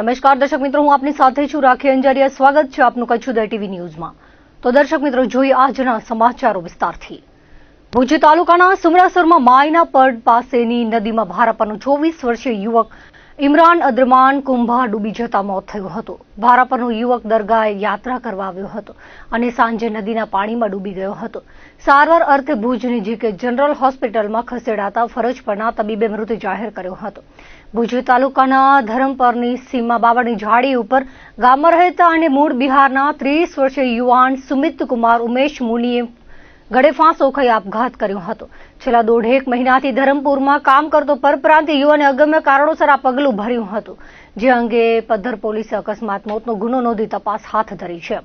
નમસ્કાર દર્શક મિત્રો, હું આપની સાથે છું રાખી અંજારિયા. સ્વાગત છે આપનું કચ્છ ઉદય ટીવી ન્યૂઝમાં. તો દર્શક મિત્રો, જોઈએ આજના સમાચારો વિસ્તારથી. ભુજ તાલુકાના સુમરાસરમાં માયના પડ પાસેની નદીમાં ભારાપરનો 24 વર્ષીય યુવક ઇમરાન અદ્રમાન કુંભાર ડૂબી જતા મોત થયું હતું. ભારાપરનો યુવક દરગાહે યાત્રા કરવા આવ્યો હતો અને સાંજે નદીના પાણીમાં ડૂબી ગયો હતો. સારવાર અર્થે ભુજની જીકે જનરલ હોસ્પિટલમાં ખસેડાતા ફરજ પરના તબીબે મૃત જાહેર કર્યો હતો. ભુજ તાલુકાના ધરમપરની સીમા બાવળની ઝાડી ઉપર ગામમાં રહેતા અને મૂળ બિહારના 30 વર્ષીય યુવાન સુમિત કુમાર ઉમેશ મુનીએ ગળે ફાંસો ખાઈ આપઘાત કર્યો હતો. છેલ્લા 1.5 મહિનાથી ધરમપુરમાં કામ કરતો પરપ્રાંતીય યુવાને અગમ્ય કારણોસર આ પગલું ભર્યું હતું, જે અંગે પદ્ધર પોલીસે અકસ્માત મોતનો ગુનો નોંધી તપાસ હાથ ધરી છે.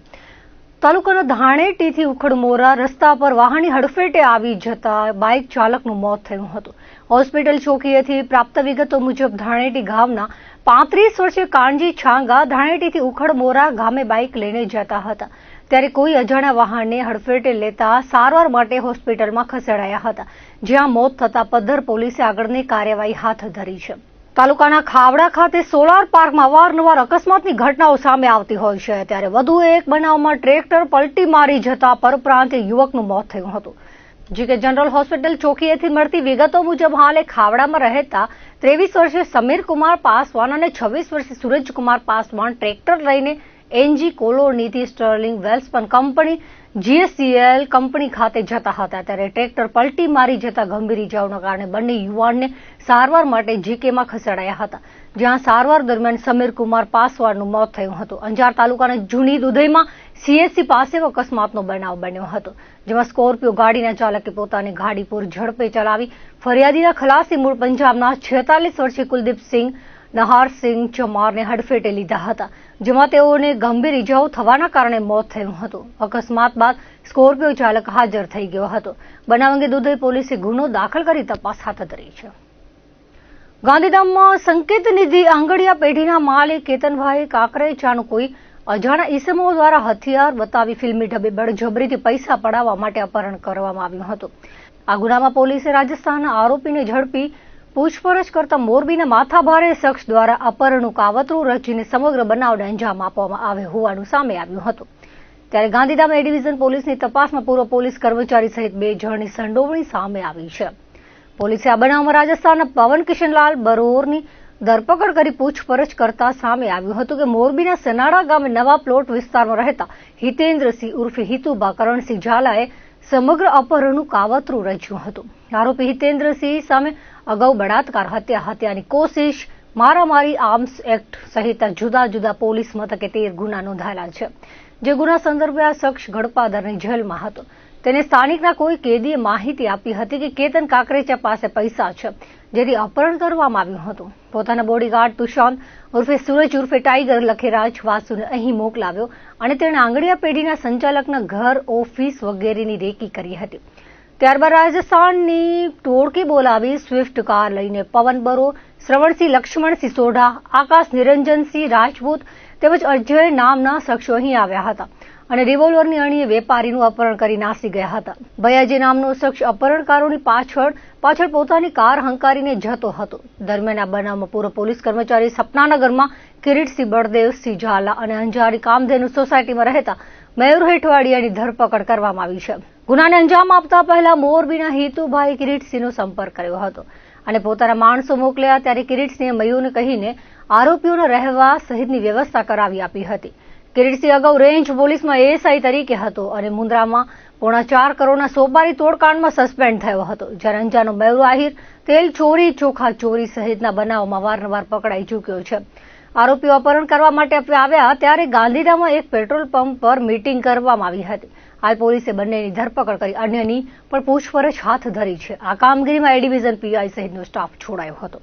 તાલુકાના ધાણેટીથી ઉખડમોરા રસ્તા પર વાહનની હડફેટે આવી જતા બાઇક ચાલકનું મોત થયું હતું. હોસ્પિટલ ચોકીએથી પ્રાપ્ત વિગતો મુજબ ધાણેટી ગામના 35 વર્ષીય કાનજી છાંગા ધાણેટીથી ઉખડમોરા ગામે બાઇક લઈને જતા હતા, ત્યારે કોઈ અજાણ્યા વાહનને હડફેટે લેતા સારવાર માટે હોસ્પિટલમાં ખસેડાયા હતા, જ્યાં મોત થતા પદ્ધર પોલીસે આગળની કાર્યવાહી હાથ ધરી છે. તાલુકાના ખાવડા ખાતે સોલાર પાર્કમાં અવારનવાર અકસ્માતની ઘટનાઓ સામે આવતી હોય છે, ત્યારે વધુ એક બનાવમાં ટ્રેક્ટર પલટી મારી જતા પરપ્રાંતીય યુવકનું મોત થયું હતું. જીકે જનરલ હોસ્પિટલ ચોકીએથી મળતી વિગતો મુજબ હાલે ખાવડામાં રહેતા 23 વર્ષીય સમીર કુમાર પાસવાન અને 26 વર્ષીય સૂરજકુમાર પાસવાન ટ્રેક્ટર લઈને એનજી કોલોનીથી Sterling Welspun company GSCL company ખાતે જતા હતા, ત્યારે ટ્રેક્ટર પલટી મારી જતા ગંભીર ઇજાઓના કારણે બંને યુવાનને સારવાર માટે જીકેમાં ખસેડાયા હતા, જ્યાં સારવાર દરમિયાન સમીર કુમાર પાસવાનનું મોત થયું હતું. અંજાર તાલુકાના જૂની દુધઈમાં સીએસસી પાસે અકસ્માતનો બનાવ બન્યો હતો, જેમાં સ્કોર્પિયો ગાડીના ચાલકે પોતાની ગાડી પૂર ઝડપે ચલાવી ફરિયાદીના ખલાસી મૂળ પંજાબના 46 વર્ષીય કુલદીપસિંહ નહારસિંહ ચમારને હડફેટે લીધા હતા, જેમાં તેઓને ગંભીર ઇજાઓ થવાના કારણે મોત થયું હતું. અકસ્માત બાદ સ્કોર્પિયો ચાલક હાજર થઈ ગયો હતો. બનાવ અંગે દુધઈ પોલીસે ગુનો દાખલ કરી તપાસ હાથ ધરી છે. ગાંધીધામમાં સંકેત નિધિ આંગડિયા પેઢીના માલિક કેતનભાઈ કાકરેચાનું કોઈ અજાણ્યા ઈસમો દ્વારા હથિયાર બતાવી ફિલ્મી ઢબે બળજબરીથી પૈસા પડાવવા માટે અપહરણ કરવામાં આવ્યું હતું. આ ગુનામાં પોલીસે રાજસ્થાનના આરોપીને ઝડપી પૂછપરછ કરતા મોરબીના માથાભારે શખ્સ દ્વારા અપહરણનું કાવતરું રચીને સમગ્ર બનાવને અંજામ આપવામાં આવ્યો હોવાનું સામે આવ્યું હતું. ત્યારે ગાંધીધામ એ ડિવિઝન પોલીસની તપાસમાં પૂર્વ પોલીસ કર્મચારી સહિત 2 જણની સંડોવણી સામે આવી છે. પોલીસે આ બનાવમાં રાજસ્થાનના પવન કિશનલાલ બરોરની ધરપકડ કરી પૂછપરછ કરતા સામે આવ્યું હતું કે મોરબીના સનાડા ગામે નવા પ્લોટ વિસ્તારમાં રહેતા હિતેન્દ્રસિંહ ઉર્ફે હિતુભા કરણસિંહ ઝાલાએ સમગ્ર અપહરણનું કાવતરું રચ્યું હતું. આરોપી હિતેન્દ્રસિંહ સામે અગાઉ બળાત્કાર, હત્યાની કોશિશ, મારામારી, આર્મ્સ એક્ટ સહિત જુદા જુદા પોલીસ મથકે 13 ગુના નોંધાયેલા છે, જે ગુના સંદર્ભે આ શખ્સ ગડપાદરની જેલમાં હતો. તેને સ્થાનિકના કોઈ કેદીએ માહિતી આપી હતી કે કેતન કાકરેચા પાસે પૈસા છે, જેથી અપહરણ કરવામાં આવ્યું હતું. પોતાના બોડીગાર્ડ તુષાંત ઉર્ફે સૂરજ ઉર્ફે ટાઈગર લખેરાજ વાસુને અહીં મોકલાવ્યો અને તેણે આંગડિયા પેઢીના સંચાલકના ઘર, ઓફિસ વગેરેની રેકી કરી હતી. ત્યારબાદ રાજસ્થાનની ટોળકી બોલાવી સ્વિફ્ટ કાર લઈને પવન બરો, શ્રવણસિંહ લક્ષ્મણસિંહ સોઢા, આકાશ નિરંજનસિંહ રાજપૂત તેમજ અજય નામના શખ્સો અહીં આવ્યા હતા અને રિવોલ્વરની અણીએ વેપારીનું અપહરણ કરી નાસી ગયા હતા. ભયાજી નામનો શખ્સ અપહરણકારોની પાછળ પોતાની કાર હંકારીને જતો હતો. દરમિયાન આ બનાવમાં પૂર્વ પોલીસ કર્મચારી સપનાનગરમાં કિરીટસિંહ બળદેવસિંહ ઝાલા અને અંજારી કામધેનુ સોસાયટીમાં રહેતા મયુર હેઠવાડિયાની ધરપકડ કરવામાં આવી છે. ગુનાને અંજામ આપતા પહેલા મોરબીના હિતુભાઈ કિરીટસિંહનો સંપર્ક કર્યો હતો અને પોતાના માણસો મોકલ્યા, ત્યારે કિરીટસિંહે મયુરને કહીને આરોપીઓના રહેવા સહિતની વ્યવસ્થા કરાવી આપી હતી. કિરીટસિંહ અગાઉ રેન્જ પોલીસમાં એએસઆઈ તરીકે હતો અને મુન્દ્રામાં 4.5 કરોડના સોપારી તોડકાંડમાં સસ્પેન્ડ થયો હતો, જ્યારે અંજારનો મયુર આહિર તેલ ચોરી, ચોખા ચોરી સહિતના બનાવોમાં વારંવાર પકડાઈ ચૂક્યો છે. આરોપીઓ અપહરણ કરવા માટે આવ્યા ત્યારે ગાંધીધામમાં એક પેટ્રોલ પંપ પર મીટિંગ કરવામાં આવી હતી. હાલ પોલીસે બંનેની ધરપકડ કરી અન્યની પણ પૂછપરછ હાથ ધરી છે. આ કામગીરીમાં એ ડિવિઝન પીઆઈ સહિતનો સ્ટાફ જોડાયો હતો.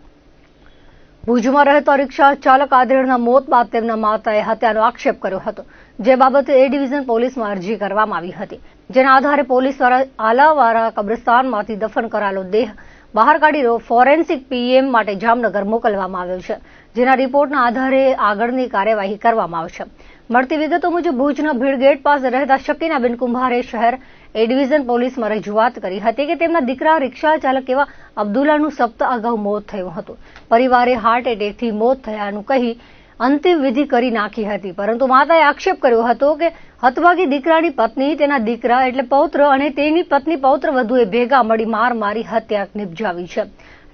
ભુજમાં રહેતા રિક્ષા ચાલક આધેડના મોત બાદ તેમના માતાએ હત્યાનો આક્ષેપ કર્યો હતો, જે બાબતે એ ડિવિઝન પોલીસમાં અરજી કરવામાં આવી હતી, જેના આધારે પોલીસ દ્વારા આલાવારા કબ્રસ્તાનમાંથી દફન કરાયેલો દેહ બહાર કાઢી ફોરેન્સિક પીએમ માટે જામનગર મોકલવામાં આવ્યો છે, જેના રિપોર્ટના આધારે આગળની કાર્યવાહી કરવામાં આવશે. મળતી વિગતો મુજબ ભુજના ભીડ ગેટ પાસે રહેતા શકીનાબેન કુંભારે શહેર એ ડિવિઝન પોલીસમાં રજૂઆત કરી હતી કે તેમના દીકરા રિક્ષા ચાલક એવા અબ્દુલ્લાનું સપ્તાહ અગાઉ મોત થયું હતું. પરિવારે હાર્ટ એટેકથી મોત થયાનું કહી અંતિમ વિધિ કરી નાખી હતી, પરંતુ માતાએ આક્ષેપ કર્યો હતો કે હતભાગી દીકરાની પત્ની, તેના દીકરા એટલે પૌત્ર અને તેની પત્ની પૌત્ર વધુએ ભેગા મળી માર મારી હત્યા નિપજાવી છે.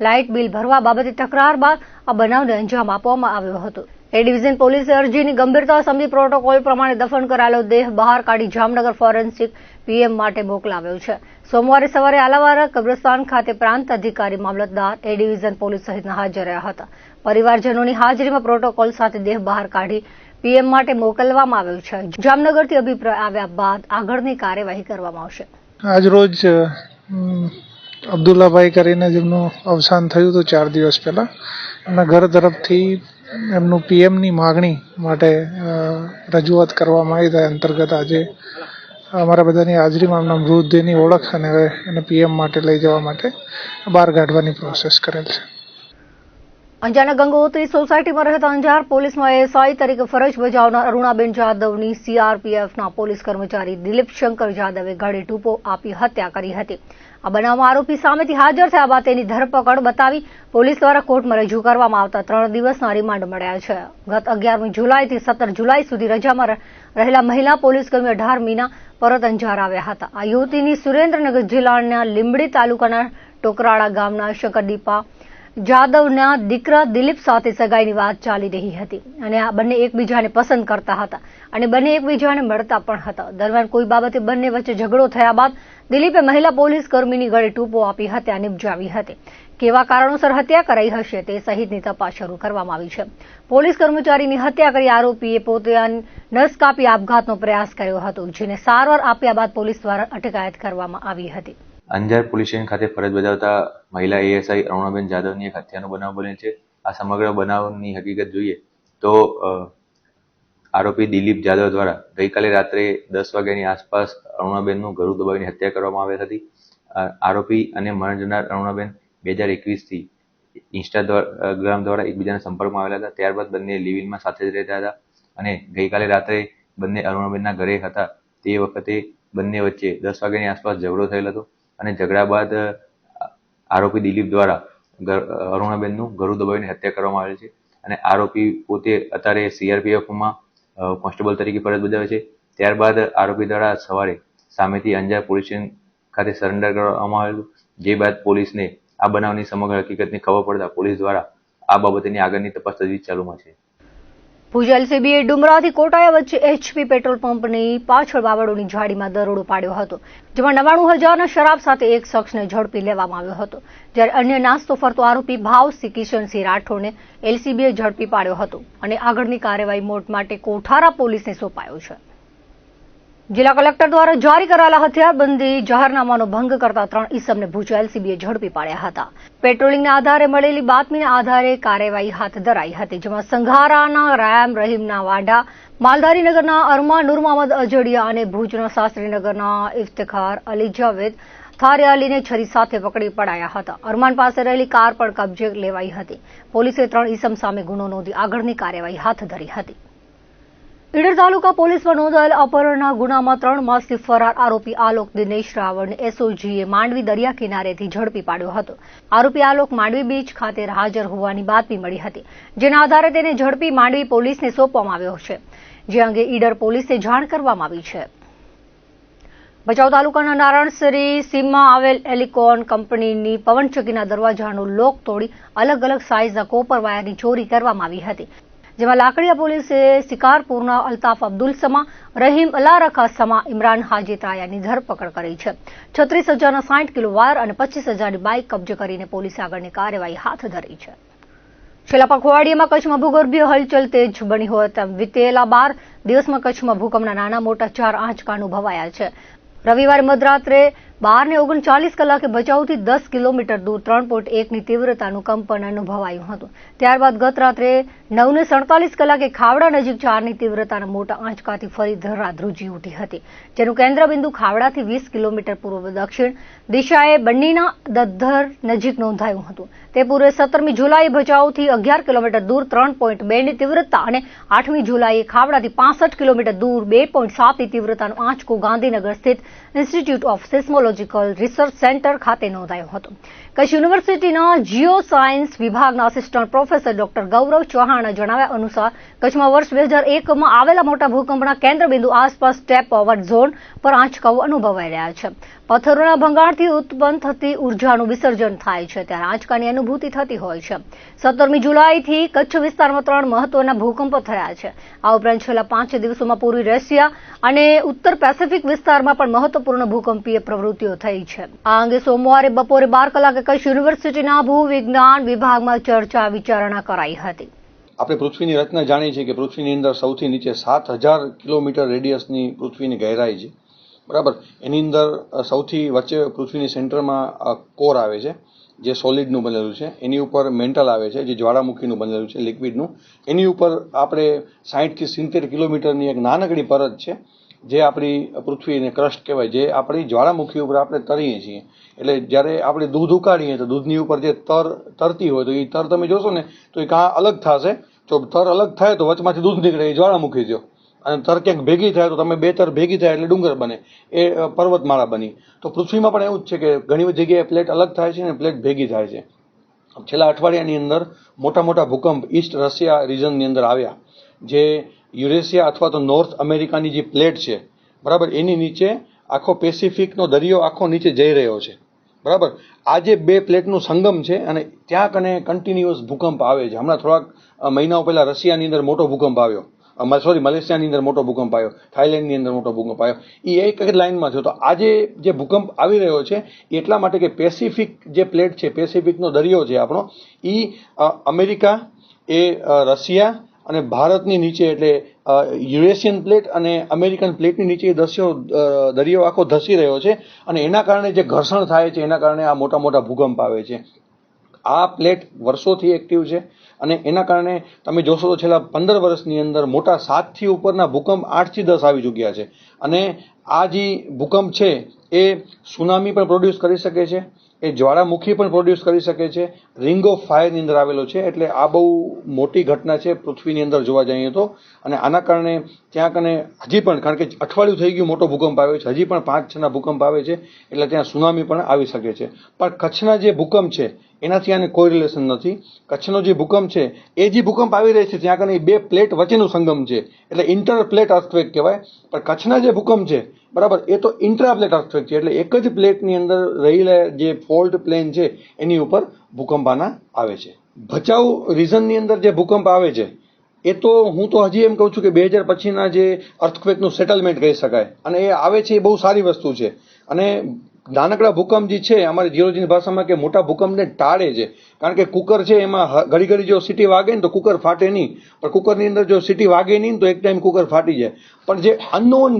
લાઇટ બિલ ભરવા બાબતે તકરાર બાદ આ બનાવને અંજામ આપવામાં આવ્યો હતો. એ ડિવિઝન પોલીસે અરજીની ગંભીરતા સમજી પ્રોટોકોલ પ્રમાણે દફન કરાયેલો દેહ બહાર કાઢી જામનગર ફોરેન્સિક પીએમ માટે મોકલાવ્યો છે. સોમવારે સવારે આલાવારા કબ્રસ્તાન ખાતે પ્રાંત અધિકારી, મામલતદાર, એ ડિવિઝન પોલીસ સહિતના હાજર રહ્યા હતા. પરિવારજનોની હાજરીમાં પ્રોટોકોલ સાથે દેહ બહાર કાઢી પીએમ માટે મોકલવામાં આવ્યો છે. જામનગરથી અભિપ્રાય આવ્યા બાદ આગળની કાર્યવાહી કરવામાં આવશે. આજ રોજ અબ્દુલ્લાભાઈ કરીને જેમનું અવસાન થયું હતું 4 દિવસ પહેલા, એમના ઘર તરફથી એમનું પીએમની માગણી માટે રજૂઆત કરવામાં આવી. તે અંતર્ગત આજે અમારા બધાની હાજરીમાં એમના મૃતદેહની ઓળખ અને એને પીએમ માટે લઈ જવા માટે બહાર કાઢવાની પ્રોસેસ કરેલ છે. અંજારના ગંગોત્રી સોસાયટીમાં રહેતા અંજાર પોલીસમાં એએસઆઈ તરીકે ફરજ બજાવનાર અરુણાબેન જાદવની સીઆરપીએફના પોલીસ કર્મચારી દિલીપ શંકર જાદવે ગળે ટૂંપો આપી હત્યા કરી હતી. આ બનાવમાં આરોપી સામેથી હાજર થયા બાદ તેની ધરપકડ બતાવી પોલીસ દ્વારા કોર્ટમાં રજૂ કરવામાં આવતા 3 દિવસના રિમાન્ડ મળ્યા છે. ગત 11મી જુલાઈથી 17 જુલાઈ સુધી રજામાં રહેલા મહિલા પોલીસકર્મી 18 મીના પરત અંજાર આવ્યા હતા. આ યુવતીની સુરેન્દ્રનગર જિલ્લાના લીંબડી તાલુકાના ટોકરાળા ગામના શંકરદીપા જાદવના દીકરા દિલીપ સાથે સગાઈની વાત ચાલી રહી હતી અને આ બંને એકબીજાને પસંદ કરતા હતા અને બંને એકબીજાને મળતા પણ હતા. દરમિયાન કોઈ બાબતે બંને વચ્ચે ઝઘડો થયા બાદ દિલીપે મહિલા પોલીસ કર્મીની ગળે ટૂંપો આપી હત્યા નિપજાવી હતી. કેવા કારણોસર હત્યા કરાઈ હશે તે સહિતની તપાસ શરૂ કરવામાં આવી છે. પોલીસ કર્મચારીની હત્યા કરી આરોપીએ પોતે નસ કાપી આપઘાતનો પ્રયાસ કર્યો હતો, જેને સારવાર આપ્યા બાદ પોલીસ દ્વારા અટકાયત કરવામાં આવી હતી. અંજાર પોલીસ સ્ટેશન ખાતે ફરજ બજાવતા મહિલા એએસઆઈ અરુણાબેન જાદવની એક હત્યાનો બનાવ બનેલ છે. આ સમગ્ર બનાવની હકીકત જોઈએ તો આરોપી દિલીપ જાદવ દ્વારા ગઈકાલે રાત્રે 10 વાગ્યાની આસપાસ અરુણાબેનનું ગળું દબાવીને હત્યા કરવામાં આવી હતી. આરોપી અને મરણ જનાર અરુણાબેન 2021થી ઇન્સ્ટાગ્રામ દ્વારા એકબીજાના સંપર્કમાં આવેલા હતા. ત્યારબાદ બંને લિવિંગમાં સાથે જ રહેતા હતા અને ગઈકાલે રાત્રે બંને અરુણાબેનના ઘરે હતા તે વખતે બંને વચ્ચે 10 વાગ્યાની આસપાસ ઝઘડો થયેલ હતો અને ઝઘડા બાદ આરોપી દિલીપ દ્વારા અરુણાબેનનું ગળું દબાવીને હત્યા કરવામાં આવેલ છે અને આરોપી પોતે અત્યારે સીઆરપીએફમાં કોન્સ્ટેબલ તરીકે ફરજ બજાવે છે. ત્યારબાદ આરોપી દ્વારા સવારે સામેથી અંજાર પોલીસ સ્ટેશન ખાતે સરેન્ડર કરવામાં આવેલું, જે બાદ પોલીસને આ બનાવની સમગ્ર હકીકતની ખબર પડતા પોલીસ દ્વારા આ બાબતની આગળની તપાસ તજવીજ ચાલુમાં છે. ભુજ એલસીબીએ ડુમરાથી કોટાયા વચ્ચે એચપી પેટ્રોલ પંપની પાછળ બાવળોની ઝાડીમાં દરોડો પાડ્યો હતો, જેમાં 99,000ના શરાબ સાથે એક શખ્સને ઝડપી લેવામાં આવ્યો હતો. જ્યારે અન્ય નાસ્તો ફરતો આરોપી ભાવસિંહ કિશનસિંહ રાઠોડને એલસીબીએ ઝડપી પાડ્યો હતો અને આગળની કાર્યવાહી મોટ માટે કોઠારા પોલીસને સોંપાયો છે. જિલ્લા કલેક્ટર દ્વારા જારી કરાયેલા હથિયારબંધી જાહેરનામાનો ભંગ કરતા 3 ઈસમને ભુજ એલસીબીએ ઝડપી પાડ્યા હતા. પેટ્રોલિંગના આધારે મળેલી બાતમીના આધારે કાર્યવાહી હાથ ધરાઈ હતી, જેમાં સંઘારાના રામ રહીમના વાડા, માલધારીનગરના અરમા નૂર મોહમ્મદ અજડિયા અને ભુજના શાસ્ત્રીનગરના ઇફ્તિખાર અલી જાવેદ થારિયાલીને છરી સાથે પકડી પડાયા હતા. અરમાન પાસે રહેલી કાર પણ કબજે લેવાઈ હતી. પોલીસે 3 ઈસમ સામે ગુનો નોંધી આગળની કાર્યવાહી હાથ ધરી હતી. ઈડર તાલુકા પોલીસમાં નોંધાયેલ અપહરણના ગુનામાં 3 માસથી ફરાર આરોપી આલોક દિનેશ રાવળને એસઓજીએ માંડવી દરિયા કિનારેથી ઝડપી પાડ્યો હતો. આરોપી આલોક માંડવી બીચ ખાતે હાજર હોવાની બાતમી મળી હતી, જેના આધારે તેને ઝડપી માંડવી પોલીસને સોંપવામાં આવ્યો છે, જે અંગે ઈડર પોલીસને જાણ કરવામાં આવી છે. ભચાઉ તાલુકાના નારાયણસરી સીમમાં આવેલ એલિકોન કંપનીની પવનચક્કીના દરવાજાનો લોક તોડી અલગ અલગ સાઇઝના કોપર વાયરની ચોરી કરવામાં આવી હતી, જેમાં લાકડીયા પોલીસે શિકારપુરના અલ્તાફ અબ્દુલ સમા, રહીમ અલારખા સમા, ઇમરાન હાજી તાયાની ધરપકડ કરી છે. 36,060 કિલો વાયર અને 25,000ની બાઇક કબજે કરીને પોલીસે આગળની કાર્યવાહી હાથ ધરી છે. છેલ્લા પખવાડિયામાં કચ્છમાં ભૂગર્ભીય હલચલ તેજ બની હોય તેમ વિતેલા 12 દિવસમાં કચ્છમાં ભૂકંપના નાના મોટા 4 આંચકા અનુભવાયા છે. રવિવારે મધરાત્રે 12:39 કલાકે ભચાઉથી 10 કિલોમીટર દૂર 3.1ની તીવ્રતાનું કંપન અનુભવાયું હતું. ત્યારબાદ ગત રાત્રે 9:47 કલાકે ખાવડા નજીક 4ની તીવ્રતાના મોટા આંચકાથી ફરી ધરા ધ્રુજી ઉઠી હતી, જેનું કેન્દ્રબિંદુ ખાવડાથી 20 કિલોમીટર પૂર્વ દક્ષિણ દિશાએ બન્નીના દદ્ધર નજીક નોંધાયું હતું. તે પૂર્વે 17મી જુલાઈએ ભચાઉથી 11 કિલોમીટર દૂર 3.2ની તીવ્રતા અને 8મી જુલાઈએ ખાવડાથી 65 કિલોમીટર દૂર 2.7ની તીવ્રતાનો આંચકો ગાંધીનગર સ્થિત institute of seismology geological research centre ખાતે નોંધાયો હતો. કચ્છ યુનિવર્સિટીના જીઓ સાયન્સ વિભાગના આસિસ્ટન્ટ પ્રોફેસર ડોક્ટર ગૌરવ ચૌહાણના જણાવ્યા અનુસાર કચ્છમાં વર્ષ 2001માં આવેલા મોટા ભૂકંપના કેન્દ્રબિંદુ આસપાસ સ્ટેપ ઓવર ઝોન પર આંચકાઓ અનુભવાઈ રહ્યા છે. પથ્થરોના ભંગાણથી ઉત્પન્ન થતી ઉર્જાનું વિસર્જન થાય છે ત્યારે આંચકાની અનુભૂતિ થતી હોય છે. 17મી જુલાઈથી કચ્છ વિસ્તારમાં 3 મહત્વના ભૂકંપો થયા છે. આ ઉપરાંત છેલ્લા 5 દિવસોમાં પૂર્વી રશિયા અને ઉત્તર પેસિફિક વિસ્તારમાં પણ મહત્વપૂર્ણ ભૂકંપીય પ્રવૃત્તિઓ થઈ છે. આ અંગે સોમવારે બપોરે 12 કલાકે કચ્છ યુનિવર્સિટીના ભૂવિજ્ઞાન વિભાગમાં ચર્ચા વિચારણા કરાઈ હતી. આપણે પૃથ્વીની રચના જાણીએ છીએ કે પૃથ્વીની અંદર સૌથી નીચે 7000 કિલોમીટર રેડિયસની પૃથ્વીની ગહેરાઈ છે, બરાબર. એની અંદર સૌથી વચ્ચે પૃથ્વીની સેન્ટરમાં કોર આવે છે જે સોલિડનું બનેલું છે, એની ઉપર મેન્ટલ આવે છે જે જ્વાળામુખીનું બનેલું છે, લિક્વિડનું. એની ઉપર આપણે 60 થી 70 કિલોમીટરની એક નાનકડી પરત છે જે આપણી પૃથ્વીને ક્રસ્ટ કહેવાય, જે આપણી જ્વાળામુખી ઉપર આપણે તરીએ છીએ. એટલે જ્યારે આપણે દૂધ ઉકાળીએ તો દૂધની ઉપર જે તરતી હોય તો એ તર તમે જોશો ને તો એ કાં અલગ થશે. જો તર અલગ થાય તો વચમાંથી દૂધ નીકળે, એ જ્વાળામુખી થયો. અને તર ક્યાંક ભેગી થાય તો તમે બે તર ભેગી થાય એટલે ડુંગર બને, એ પર્વતમાળા બની. તો પૃથ્વીમાં પણ એવું જ છે કે ઘણી બધી જગ્યાએ પ્લેટ અલગ થાય છે ને પ્લેટ ભેગી થાય છે. છેલ્લા અઠવાડિયાની અંદર મોટા મોટા ભૂકંપ ઈસ્ટ રશિયા રિજનની અંદર આવ્યા, જે યુરેશિયા અથવા તો નોર્થ અમેરિકાની જે પ્લેટ છે, બરાબર, એની નીચે આખો પેસિફિકનો દરિયો આખો નીચે જઈ રહ્યો છે, બરાબર. આ જે બે પ્લેટનું સંગમ છે અને ત્યાં કને કન્ટિન્યુઅસ ભૂકંપ આવે છે. હમણાં થોડાક મહિનાઓ પહેલા રશિયાની અંદર મોટો ભૂકંપ આવ્યો, મલેશિયાની અંદર મોટો ભૂકંપ આવ્યો, થાઈલેન્ડની અંદર મોટો ભૂકંપ આવ્યો. એ એક જ લાઇનમાં થયો. તો આજે જે ભૂકંપ આવી રહ્યો છે એટલા માટે કે પેસિફિક જે પ્લેટ છે, પેસિફિકનો દરિયો છે આપણો, એ અમેરિકા, એ રશિયા અને ભારતની નીચે એટલે યુરેશિયન પ્લેટ અને અમેરિકન પ્લેટની નીચે દરિયો આખો ધસી રહ્યો છે. અને એના કારણે જે ઘર્ષણ થાય છે એના કારણે આ મોટા મોટા ભૂકંપ આવે છે. આ પ્લેટ વર્ષોથી એક્ટિવ છે અને એના કારણે તમે જોશો તો છેલ્લા 15 વર્ષની અંદર મોટા 7 થી ઉપરના ભૂકંપ 8 થી 10 આવી ચૂક્યા છે. અને આ જે ભૂકંપ છે એ સુનામી પણ પ્રોડ્યુસ કરી શકે છે, એ જ્વાળામુખી પણ પ્રોડ્યુસ કરી શકે છે, રિંગ ઓફ ફાયરની અંદર આવેલો છે. એટલે આ બહુ મોટી ઘટના છે પૃથ્વીની અંદર જોવા જઈએ તો. અને આના કારણે ત્યાં કને હજી પણ, કારણ કે અઠવાડિયું થઈ ગયું મોટો ભૂકંપ આવ્યો છે, હજી પણ 5-6ના ભૂકંપ આવે છે, એટલે ત્યાં સુનામી પણ આવી શકે છે. પણ કચ્છના જે ભૂકંપ છે એનાથી આને કોઈ રિલેશન નથી. કચ્છનો જે ભૂકંપ છે એ જે ભૂકંપ આવી રહી છે ત્યાં કને બે પ્લેટ વચ્ચેનું સંગમ છે, એટલે ઇન્ટર પ્લેટ અર્થક્વેક કહેવાય. પણ કચ્છના જે ભૂકંપ છે, બરાબર, એ તો ઇન્ટ્રા પ્લેટ અર્થક્વેક છે, એટલે એક જ પ્લેટની અંદર રહેલા જે ફોલ્ટ પ્લેન છે એની ઉપર ભૂકંપ આના આવે છે. ભચાઉ રિજનની અંદર જે ભૂકંપ આવે છે એ તો હું તો હજી એમ કહું છું કે 2000 પછીના જે અર્થક્વેકનું સેટલમેન્ટ કહી શકાય. અને એ આવે છે એ બહુ સારી વસ્તુ છે. અને નાનકડા ભૂકંપ જે છે અમારી જીઓલોજીની ભાષામાં કે મોટા ભૂકંપને ટાળે છે. કારણ કે કુકર છે એમાં ઘડી ઘડી જો સીટી વાગે ને તો કુકર ફાટે નહીં, પણ કુકરની અંદર જો સીટી વાગે નહીં તો એક ટાઈમ કુકર ફાટી જાય. પણ જે અનનોન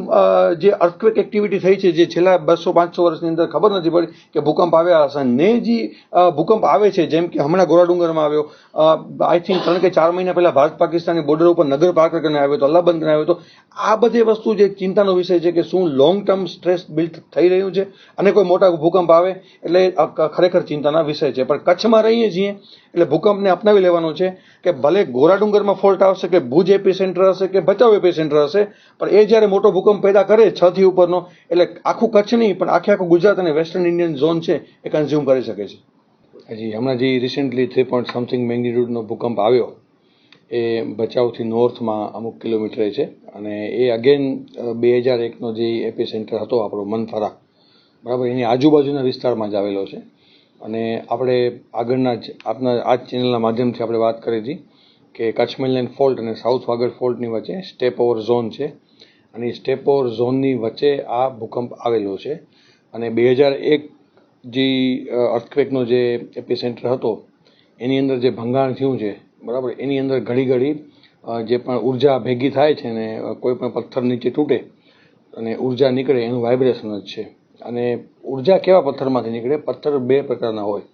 જે અર્થક્વેક એક્ટિવિટી થઈ છે, જે છેલ્લા 200-500 વર્ષની અંદર ખબર નથી પડી કે ભૂકંપ આવ્યા હશે, ને જે ભૂકંપ આવે છે, જેમ કે હમણાં ગોરાડુંગરમાં આવ્યો, આઈ થિંક 3 કે 4 મહિના પહેલા ભારત પાકિસ્તાનની બોર્ડર ઉપર નગર પાર્ક કરીને આવ્યો હતો, અલ્લાહબંધ કરીને આવ્યો હતો. આ બધી વસ્તુ જે ચિંતાનો વિષય છે કે શું લોંગ ટર્મ સ્ટ્રેસ બિલ્ડ થઈ રહ્યું છે અને કોઈ મોટા ભૂકંપ આવે એટલે ખરેખર ચિંતાના વિષય છે. પણ કચ્છમાં રહીએ છીએ એટલે ભૂકંપને અપનાવી લેવાનો છે કે ભલે ગોરાડુંગરમાં ફોલ્ટ આવશે કે ભુજ એપી સેન્ટર હશે કે ભચાઉ એપી સેન્ટર હશે, પણ એ જ્યારે મોટો ભૂકંપ પેદા કરે 6 થી ઉપરનો, એટલે આખું કચ્છ નહીં પણ આખું ગુજરાત અને વેસ્ટર્ન ઇન્ડિયન ઝોન છે એ કન્ઝ્યુમ કરી શકે છે. હજી હમણાં જે રિસેન્ટલી 3 સમથિંગ મેગ્નિટ્યુડનો ભૂકંપ આવ્યો એ ભચાઉથી નોર્થમાં અમુક કિલોમીટરે છે. અને એ અગેન 2001નો જે એપી સેન્ટર હતો આપણો મનફરા, બરાબર, એની આજુબાજુના વિસ્તારમાં જ આવેલો છે. અને આપણે આગળના જ આપના આ જ ચેનલના માધ્યમથી આપણે વાત કરી હતી કે કચ્છ મેનલેન્ડ ફોલ્ટ અને સાઉથ વાગડ ફોલ્ટની વચ્ચે સ્ટેપ ઓવર ઝોન છે. અને સ્ટેપ ઓવર ઝોનની વચ્ચે આ ભૂકંપ આવેલો છે. અને 2001 જે અર્થક્વેકનો જે એપી સેન્ટર હતો એની અંદર જે ભંગાણ થયું છે, બરાબર, એની અંદર ઘડી ઘડી જે પણ ઉર્જા ભેગી થાય છે ને કોઈ પણ પથ્થર નીચે તૂટે અને ઉર્જા નીકળે એનું વાઇબ્રેશન જ છે. અને ઉર્જા કેવા પથ્થરમાંથી નીકળે? પથ્થર 2 પ્રકારના હોય.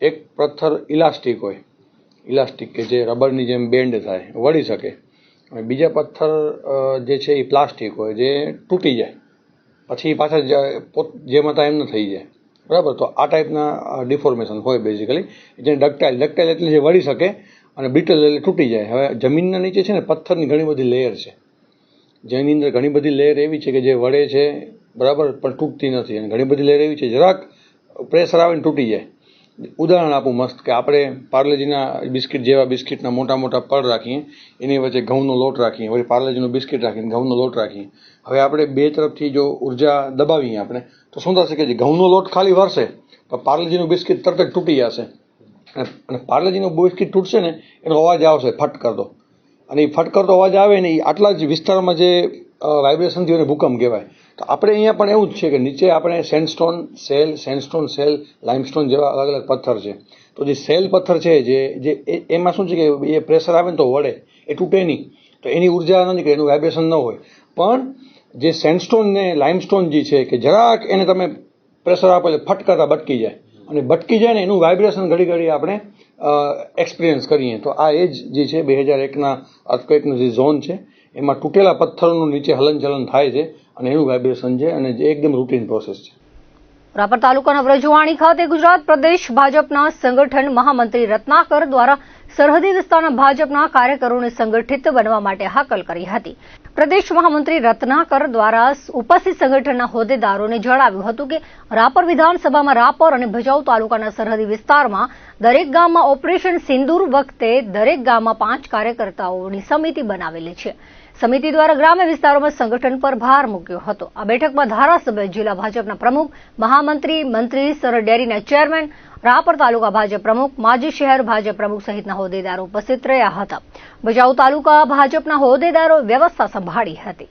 એક પથ્થર ઇલાસ્ટિક હોય, ઇલાસ્ટિક કે જે રબરની જેમ બેન્ડ થાય, વળી શકે. અને બીજા પથ્થર જે છે એ પ્લાસ્ટિક હોય, જે તૂટી જાય પછી પાછા જેમ હતા એમ ન થઈ જાય, બરાબર. તો આ ટાઈપના ડિફોર્મેશન હોય બેઝિકલી, જેને ડક્ટાઇલ એટલે જે વળી શકે, અને બ્રિટલ એટલે તૂટી જાય. હવે જમીનના નીચે છે ને પથ્થરની ઘણી બધી લેયર છે, જેની અંદર ઘણી બધી લેયર એવી છે કે જે વળે છે, બરાબર, પણ તૂટતી નથી અને ઘણી બધી લહેર એવી છે જરાક પ્રેશર આવે ને તૂટી જાય. ઉદાહરણ આપું મસ્ત કે આપણે પાર્લેજીના બિસ્કિટ જેવા બિસ્કિટના મોટા મોટા પડ રાખીએ, એની વચ્ચે ઘઉંનો લોટ રાખીએ, વળી પાર્લેજીનું બિસ્કિટ રાખીને ઘઉંનો લોટ રાખીએ. હવે આપણે બે તરફથી જો ઉર્જા દબાવીએ આપણે તો શું થશે કે જે ઘઉંનો લોટ ખાલી વરસે તો પાર્લેજીનું બિસ્કિટ તરત જ તૂટી જશે. અને પાર્લેજીનું બિસ્કિટ તૂટશે ને એનો અવાજ આવશે ફટ કરતો, અને એ ફટ કરતો અવાજ આવે ને એ આટલા જ વિસ્તારમાં જે વાઇબ્રેશન થયું એને ભૂકંપ કહેવાય. તો આપણે અહીંયા પણ એવું જ છે કે નીચે આપણે સેન્ડસ્ટોન સેલ લાઇમસ્ટોન જેવા અલગ અલગ પથ્થર છે. તો જે સેલ પથ્થર છે જે એમાં શું છે કે એ પ્રેશર આવે ને તો વળે, એ તૂટે નહીં, તો એની ઉર્જા ન નીકળે, એનું વાઇબ્રેશન ન હોય. પણ જે સેન્ડસ્ટોન ને લાઇમસ્ટોન જે છે કે જરાક એને તમે પ્રેશર આપો એટલે ફટ કરતા બટકી જાય, અને બટકી જાય ને એનું વાઇબ્રેશન ઘડી ઘડી આપણે એક્સપિરિયન્સ કરીએ. તો આ એ જ જે છે 2001ના અર્થક્વેકનો જે ઝોન છે એમાં તૂટેલા પથ્થરોનું નીચે હલનચલન થાય છે અને એનું વાઇબ્રેશન છે, અને જે એકદમ રૂટીન પ્રોસેસ છે. રાપર તાલુકાના વ્રજવાણી ખાતે ગુજરાત પ્રદેશ ભાજપના સંગઠન મહામંત્રી રત્નાકર દ્વારા સરહદી વિસ્તારના ભાજપના કાર્યકરોને સંગઠિત બનવા માટે હાકલ કરી હતી. પ્રદેશ મહામંત્રી રત્નાકર દ્વારા ઉપસ્થિત સંગઠનના હોદ્દેદારોને જણાવ્યું હતું કે રાપર વિધાનસભામાં રાપર અને ભચાઉ તાલુકાના સરહદી વિસ્તારમાં દરેક ગામમાં ઓપરેશન સિંદૂર વખતે દરેક ગામમાં 5 કાર્યકર્તાઓની સમિતિ બનાવેલી છે. સમિતિ દ્વારા ગ્રામ્ય વિસ્તારોમાં સંગઠન પર ભાર મૂક્યો હતો. આ બેઠકમાં ધારાસભ્ય, જિલ્લા ભાજપના પ્રમુખ, મહામંત્રી, મંત્રી, સરહદ ડેરીના ચેરમેન, રાપર તાલુકા ભાજપ પ્રમુખ, માજી શહેર ભાજપ પ્રમુખ સહિતના હોદ્દેદારો ઉપસ્થિત રહ્યા હતા. ભચાઉ તાલુકા ભાજપના હોદ્દેદારો વ્યવસ્થા સંભાળી હતી.